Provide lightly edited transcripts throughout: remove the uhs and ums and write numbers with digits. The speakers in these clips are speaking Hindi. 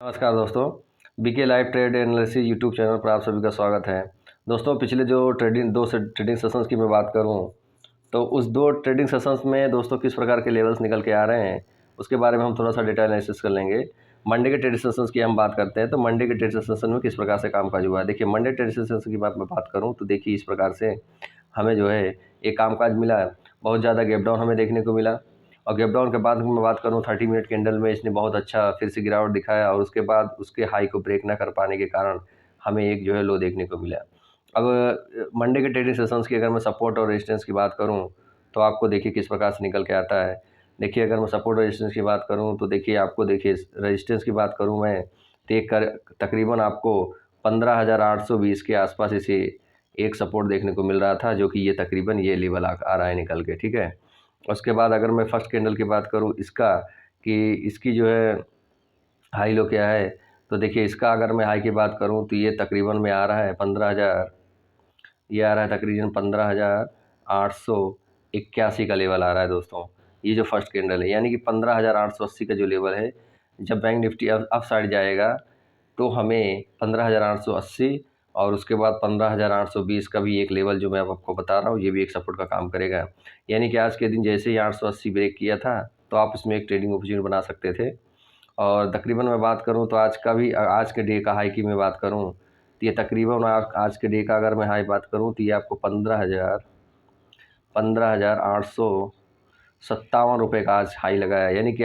नमस्कार दोस्तों, BK live trade analysis YouTube channel पर आप सभी का स्वागत है। दोस्तों, पिछले जो ट्रेडिंग सेशंस की मैं बात करूं तो उस दो ट्रेडिंग सेशंस में दोस्तों किस प्रकार के लेवल्स निकल के आ रहे हैं उसके बारे में हम थोड़ा सा डेटा एनालिसिस कर लेंगे। मंडे के ट्रेडिंग सेशंस की हम बात करते हैं तो मंडे के ट्रेडिंग सेशन में किस प्रकार से कामकाज हुआ है। देखिए, मंडे ट्रेडिंग सेशन की बात करूँ तो देखिए इस प्रकार से हमें जो है एक कामकाज मिला, बहुत ज़्यादा गैप डाउन हमें देखने को मिला। और गैप डाउन के बाद मैं बात करूं 30 मिनट कैंडल में इसने बहुत अच्छा फिर से गिरावट दिखाया और उसके बाद उसके हाई को ब्रेक ना कर पाने के कारण हमें एक जो है लो देखने को मिला। अब मंडे के ट्रेडिंग सेशंस की अगर मैं सपोर्ट और रेजिस्टेंस की बात करूं तो आपको देखिए किस प्रकार से निकल के आता है। देखिए, अगर मैं सपोर्ट और रेजिस्टेंस की बात करूं तो देखिए आपको देखिए रेजिस्टेंस की बात करूं मैं तो एक तकरीबन आपको 15,820 के आसपास इसे एक सपोर्ट देखने को मिल रहा था, जो कि ये तकरीबन ये लेवल आ रहा है निकल के, ठीक है। उसके बाद अगर मैं फर्स्ट कैंडल की बात करूँ इसका कि इसकी जो है हाई लो क्या है, तो देखिए इसका अगर मैं हाई की बात करूँ तो ये तकरीबन में आ रहा है 15,000, ये आ रहा है तकरीबन 15,881 का लेवल आ रहा है दोस्तों। ये जो फर्स्ट कैंडल है यानी कि 15,880 का जो लेवल है, जब बैंक निफ्टी अप साइड जाएगा तो हमें 15,880 और उसके बाद 15,820 का भी एक लेवल जो मैं अब आपको बता रहा हूँ, ये भी एक सपोर्ट का काम करेगा। यानी कि आज के दिन जैसे ही 880 ब्रेक किया था तो आप इसमें एक ट्रेडिंग अपॉर्चुनिटी बना सकते थे। और तकरीबन मैं बात करूँ तो आज के डे का हाई की मैं बात करूँ तो ये तकरीबन आज के डे का अगर मैं हाई बात करूँ तो ये आपको 15,857 रुपये का आज हाई लगाया। यानी कि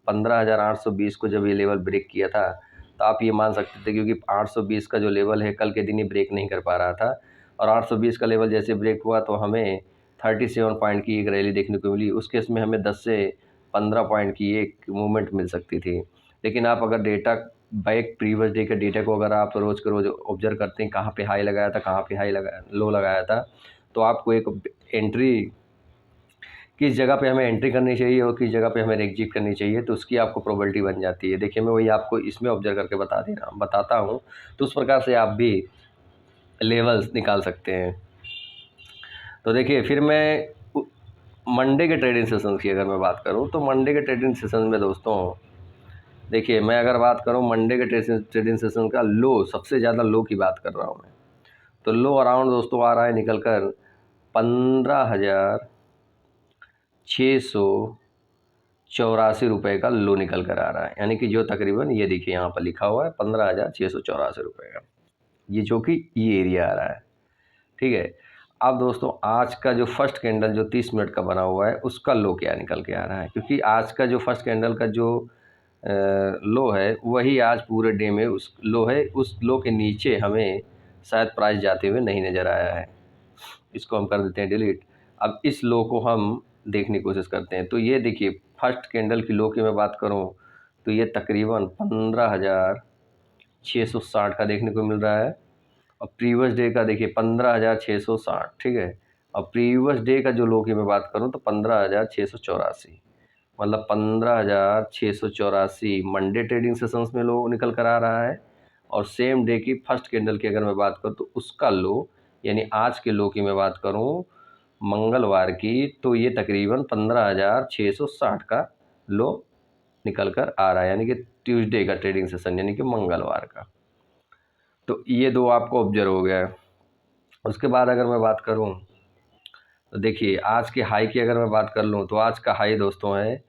15,820 को जब ये लेवल ब्रेक किया था तो आप ये मान सकते थे, क्योंकि 820 का जो लेवल है कल के दिन ही ब्रेक नहीं कर पा रहा था और 820 का लेवल जैसे ब्रेक हुआ तो हमें 37 पॉइंट की एक रैली देखने को मिली। उस केस में हमें 10 से 15 पॉइंट की एक मूवमेंट मिल सकती थी। लेकिन आप अगर डेटा बैक प्रीवियस डे के डेटा को अगर आप रोज़ के रोज़ ऑब्जर्व करते हैं, कहाँ पे हाई लगाया था, कहाँ पे लो लगाया था, तो आपको एक एंट्री किस जगह पे हमें एंट्री करनी चाहिए और किस जगह पे हमें एग्जिट करनी चाहिए, तो उसकी आपको प्रोबेबिलिटी बन जाती है। देखिए, मैं वही आपको इसमें ऑब्जर्व करके बताता हूँ, तो उस प्रकार से आप भी लेवल्स निकाल सकते हैं। तो देखिए, फिर मैं मंडे के ट्रेडिंग सेशन की अगर मैं बात करूँ तो मंडे के ट्रेडिंग सेशन में दोस्तों देखिए, मैं अगर बात करूँ मंडे के ट्रेडिंग सेशन का लो, सबसे ज़्यादा लो की बात कर रहा हूँ मैं, तो लो अराउंड दोस्तों आ रहा है निकल कर 15,684 रुपये का लो निकल कर आ रहा है। यानी कि जो तकरीबन ये देखिए यहाँ पर लिखा हुआ है 15,684 रुपये का, ये जो कि ये एरिया आ रहा है, ठीक है। अब दोस्तों आज का जो फर्स्ट कैंडल जो 30 मिनट का बना हुआ है उसका लो क्या निकल के आ रहा है, क्योंकि आज का जो फर्स्ट कैंडल का जो लो है वही आज पूरे डे में उस लो है। उस लो के नीचे हमें शायद प्राइस जाते हुए नहीं नज़र आया है, इसको हम कर देते हैं डिलीट। अब इस लो को हम देखने की कोशिश करते हैं, तो ये देखिए फर्स्ट कैंडल की लो की मैं बात करूं तो ये तकरीबन 15,660 का देखने को मिल रहा है और प्रीवियस डे का देखिए 15,660, ठीक है। और प्रीवियस डे का जो लो की मैं बात करूं तो 15,684, मतलब 15,684 मंडे ट्रेडिंग सेशंस में लो निकल कर आ रहा है। और सेम डे की फर्स्ट कैंडल की अगर मैं बात करूं तो उसका लो, यानी आज के लो की मैं बात करूं मंगलवार की, तो ये तकरीबन 15,660 का लो निकल कर आ रहा है, यानी कि ट्यूसडे का ट्रेडिंग सेशन यानी कि मंगलवार का। तो ये दो आपको ऑब्जर्व हो गया है। उसके बाद अगर मैं बात करूं तो देखिए आज के हाई की अगर मैं बात कर लूं तो आज का हाई दोस्तों है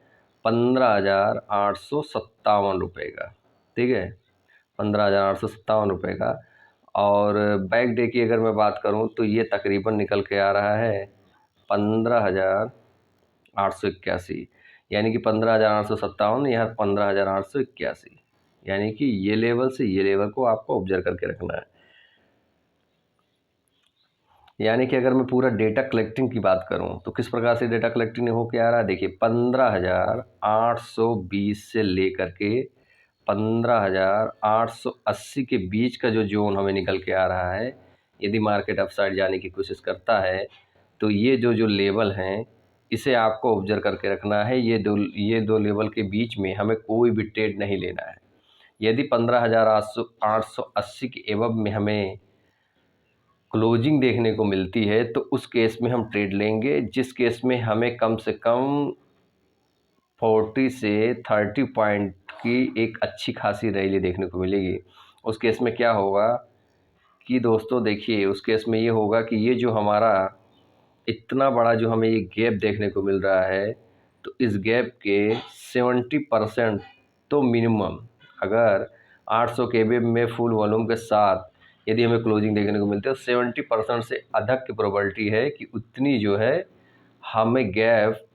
15,857 रुपये का, ठीक है, 15,857 रुपये का। और बैक डे की अगर मैं बात करूं तो ये तकरीबन निकल के आ रहा है 15,881, यानी कि 15,857 या 15,881, यानी कि ये लेवल से ये लेवल को आपको ऑब्जर्व करके रखना है। यानी कि अगर मैं पूरा डेटा कलेक्टिंग की बात करूं तो किस प्रकार से डेटा कलेक्टिंग हो के आ रहा है, देखिए 15,820 से लेकर के 15,880 के बीच का जो जोन हमें निकल के आ रहा है, यदि मार्केट अपसाइड जाने की कोशिश करता है तो ये जो जो लेवल हैं इसे आपको ऑब्जर्व करके रखना है। ये दो लेवल के बीच में हमें कोई भी ट्रेड नहीं लेना है। यदि 15,880 के एबव में हमें क्लोजिंग देखने को मिलती है तो उस केस में हम ट्रेड लेंगे, जिस केस में हमें कम से कम 40 से 30 पॉइंट की एक अच्छी खासी रैली देखने को मिलेगी। उस केस में क्या होगा कि दोस्तों देखिए, उस केस में ये होगा कि ये जो हमारा इतना बड़ा जो हमें ये गैप देखने को मिल रहा है, तो इस गैप के 70% तो मिनिमम, अगर 800 केबी में फुल वॉल्यूम के साथ यदि हमें क्लोजिंग देखने को मिलती है तो 70% से अधिक की प्रोबेबिलिटी है कि उतनी जो है हमें गैप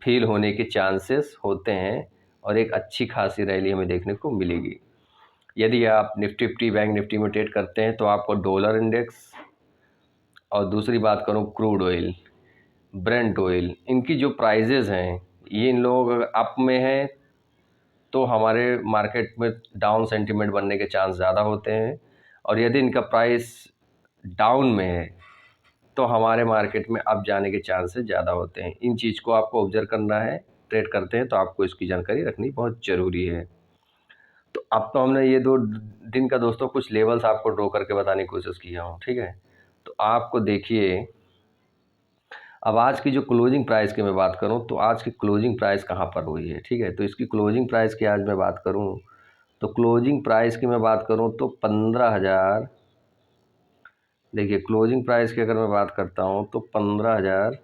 फील होने के चांसेस होते हैं और एक अच्छी खासी रैली हमें देखने को मिलेगी। यदि आप निफ्टी 50 बैंक निफ्टी में ट्रेड करते हैं तो आपको डॉलर इंडेक्स, और दूसरी बात करूं क्रूड ऑयल, ब्रेंट ऑयल, इनकी जो प्राइजेज़ हैं ये इन लोगों अगर अप में हैं तो हमारे मार्केट में डाउन सेंटीमेंट बनने के चांस ज़्यादा होते हैं, और यदि इनका प्राइस डाउन में है तो हमारे मार्केट में अप जाने के चांसेस ज़्यादा होते हैं। इन चीज़ को आपको ऑब्जर्व करना है। ट्रेड करते हैं तो आपको इसकी जानकारी रखनी बहुत ज़रूरी है। तो अब तो हमने ये 2 दिन का दोस्तों कुछ लेवल्स आपको ड्रॉ करके बताने की कोशिश किया हूँ, ठीक है। तो आपको देखिए, अब आज की जो क्लोजिंग प्राइस की मैं बात करूं तो आज की क्लोजिंग प्राइस कहां पर हुई है, ठीक है। तो इसकी क्लोजिंग प्राइस की आज मैं बात करूं तो क्लोजिंग प्राइस की मैं बात करूं तो 15,000, देखिए क्लोजिंग प्राइस की अगर मैं बात करता हूं तो 15,000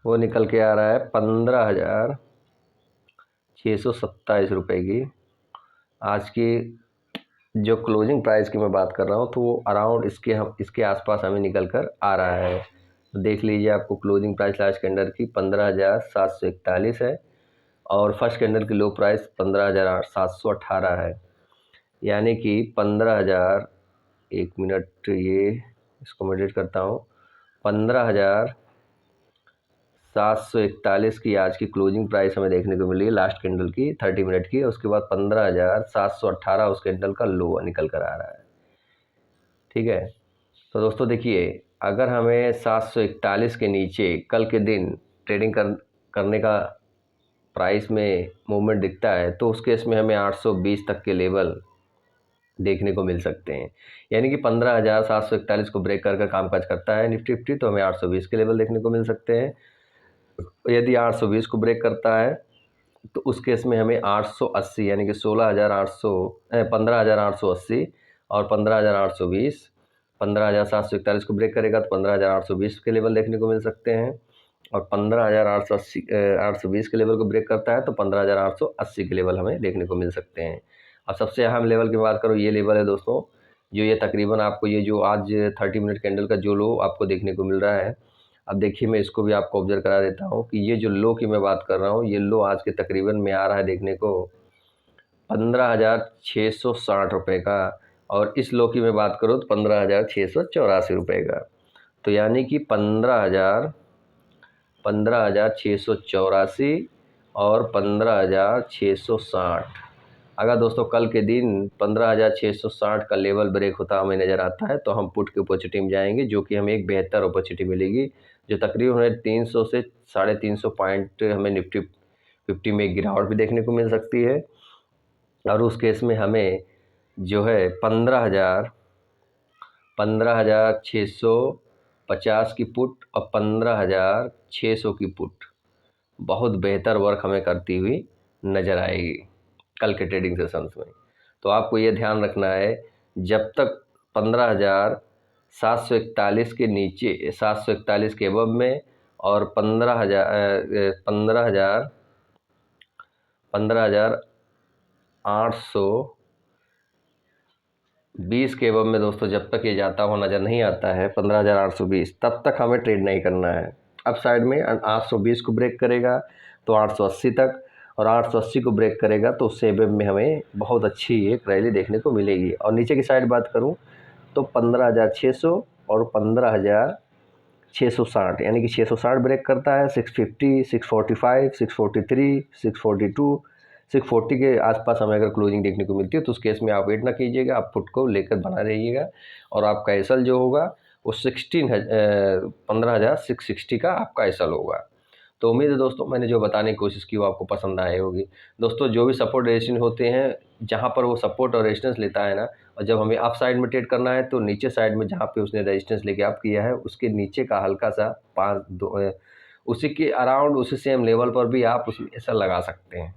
वो निकल के आ रहा है 15,627 रुपये की। आज की जो क्लोजिंग प्राइस की मैं बात कर रहा हूँ तो वो अराउंड इसके आसपास हमें निकल कर आ रहा है। तो देख लीजिए, आपको क्लोजिंग प्राइस लास्ट कैंडल की 15,741 है और फर्स्ट कैंडल की लो प्राइस 15,718 है। यानी कि 15,000, एक मिनट, ये इसको मैं एडिट करता हूँ, 15,741 की आज की क्लोजिंग प्राइस हमें देखने को मिली है लास्ट कैंडल की 30 मिनट की। उसके बाद 15,718 उस कैंडल का लो निकल कर आ रहा है, ठीक है। तो दोस्तों देखिए, अगर हमें 741 के नीचे कल के दिन ट्रेडिंग करने का प्राइस में मूवमेंट दिखता है तो उस केस में हमें 820 तक के लेवल देखने को मिल सकते हैं। यानी कि 15,741 को ब्रेक कर कामकाज करता है निफ्टी 50 तो हमें 820 के लेवल देखने को मिल सकते हैं। यदि 820 को ब्रेक करता है तो उस केस में हमें 880 यानी कि 15,880 और 15,820, 15,741 को ब्रेक करेगा तो 15,820 के लेवल देखने को मिल सकते हैं, और 15,820 के लेवल को ब्रेक करता है तो 15,880 के लेवल हमें देखने को मिल सकते हैं। अब सबसे अहम लेवल की बात करूँ, ये लेवल है दोस्तों, जो ये तकरीबन आपको ये जो आज 30 मिनट कैंडल का जो लो आपको देखने को मिल रहा है। अब देखिए, मैं इसको भी आपको ऑब्जर्व करा देता हूँ कि ये जो लो की मैं बात कर रहा हूँ, ये लो आज के तकरीबन में आ रहा है देखने को 15,660 रुपये का, और इस लो की मैं बात करूँ तो 15,684 रुपये का। तो यानी कि 15,684 और 15,660, अगर दोस्तों कल के दिन 15,660 का लेवल ब्रेक होता हमें नज़र आता है तो हम पुट की अपॉर्चुनिटी में जाएंगे, जो कि हमें एक बेहतर अपॉर्चुनिटी मिलेगी, जो तकरीबन हमें 300 से 350 पॉइंट हमें निफ्टी 50 में एक गिरावट भी देखने को मिल सकती है। और उस केस में हमें जो है 15,650 की पुट और 15,600 की पुट बहुत बेहतर वर्क हमें करती हुई नज़र आएगी कल के ट्रेडिंग सेशंस में। तो आपको ये ध्यान रखना है, जब तक 15,741 के नीचे, 741 के अबव में और 15,820 के अबव में दोस्तों जब तक ये जाता हुआ नज़र नहीं आता है 15,820, तब तक हमें ट्रेड नहीं करना है। अब साइड में 820 को ब्रेक करेगा तो 880 तक, और 880 को ब्रेक करेगा तो उससे अबव में हमें बहुत अच्छी एक रैली देखने को मिलेगी। और नीचे की साइड बात करूं तो 15,600 और 15,660, यानी कि 660 ब्रेक करता है, 650, 645, 643, 642, 640 के आसपास हमें अगर क्लोजिंग देखने को मिलती है तो उस केस में आप वेट ना कीजिएगा, आप पुट को लेकर बना रहिएगा, और आपका एसएल जो होगा वो 15,660 का आपका एसएल होगा। तो उम्मीद है दोस्तों मैंने जो बताने की कोशिश की वो आपको पसंद आई होगी। दोस्तों जो भी सपोर्ट रेजिस्टेंस होते हैं, जहाँ पर वो सपोर्ट और रेजिस्टेंस लेता है ना, और जब हमें अप साइड में ट्रेड करना है तो नीचे साइड में जहाँ पे उसने रेजिस्टेंस लेके अप किया है उसके नीचे का हल्का सा उसी के अराउंड उसी सेम लेवल पर भी आप उसमें ऐसा लगा सकते हैं।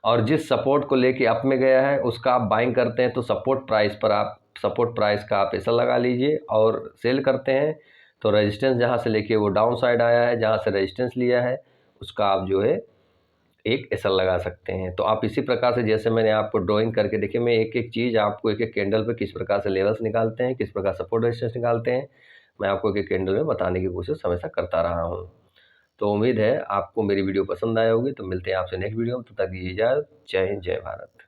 और जिस सपोर्ट को लेके अप में गया है उसका आप बाइंग करते हैं तो सपोर्ट प्राइस का आप ऐसा लगा लीजिए, और सेल करते हैं तो रेजिस्टेंस जहाँ से लेके वो डाउन साइड आया है, जहाँ से रेजिस्टेंस लिया है उसका आप जो है एक एसएल लगा सकते हैं। तो आप इसी प्रकार से, जैसे मैंने आपको ड्राइंग करके देखिए, मैं एक एक चीज़ आपको एक एक कैंडल पे किस प्रकार से लेवल्स निकालते हैं, किस प्रकार सपोर्ट रेजिस्टेंस निकालते हैं, मैं आपको एक एक कैंडल में बताने की कोशिश हमेशा करता रहा हूँ। तो उम्मीद है आपको मेरी वीडियो पसंद आई होगी। तो मिलते हैं आपसे नेक्स्ट वीडियो में, तब तक दीजिए इजाज़त। जय हिंद, जय भारत।